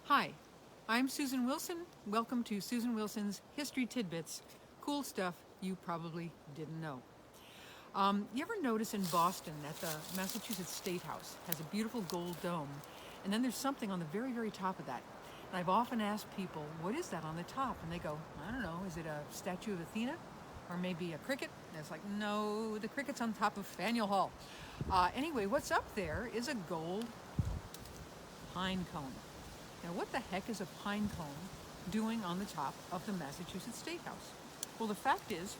Hi, I'm Susan Wilson. Welcome to Susan Wilson's History Tidbits, cool stuff you probably didn't know. You ever notice in Boston that the Massachusetts State House has a beautiful gold dome, and then there's something on the very, very top of that? And I've often asked people, what is that on the top? And they go, I don't know, is it a statue of Athena? Or maybe a cricket? And it's like, no, the cricket's on top of Faneuil Hall. Anyway, what's up there is a gold pine cone. Now, what the heck is a pine cone doing on the top of the Massachusetts State House? Well, the fact is,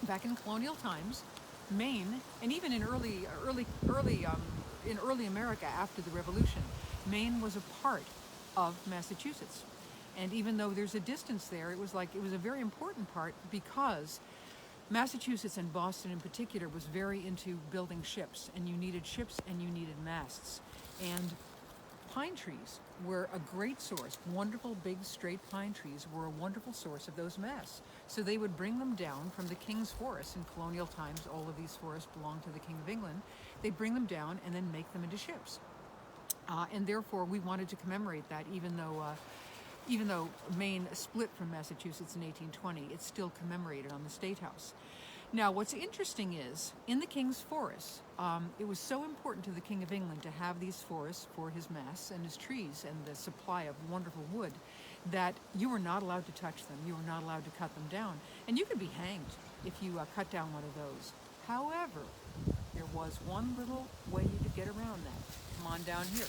back in colonial times, Maine, and even in early America after the Revolution, Maine was a part of Massachusetts. And even though there's a distance there, it was a very important part because Massachusetts and Boston in particular was very into building ships, and you needed ships and you needed masts. And pine trees were a great source. Wonderful big straight pine trees were a wonderful source of those masts. So they would bring them down from the King's Forest. In colonial times, all of these forests belonged to the King of England. They'd bring them down and then make them into ships. And therefore, we wanted to commemorate that, even though Maine split from Massachusetts in 1820, it's still commemorated on the State House. Now, what's interesting is, in the King's Forest, it was so important to the King of England to have these forests for his masts and his trees and the supply of wonderful wood, that you were not allowed to touch them. You were not allowed to cut them down. And you could be hanged if you cut down one of those. However, there was one little way you could get around that. Come on down here.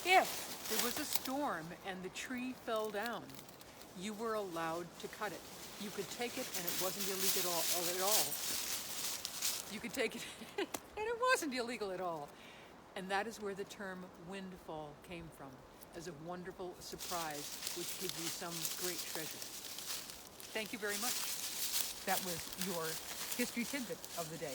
If there was a storm and the tree fell down, you were allowed to cut it. You could take it and it wasn't illegal at all. You could take it and it wasn't illegal at all. And that is where the term windfall came from, as a wonderful surprise which gives you some great treasure. Thank you very much. That was your History Tidbit of the day.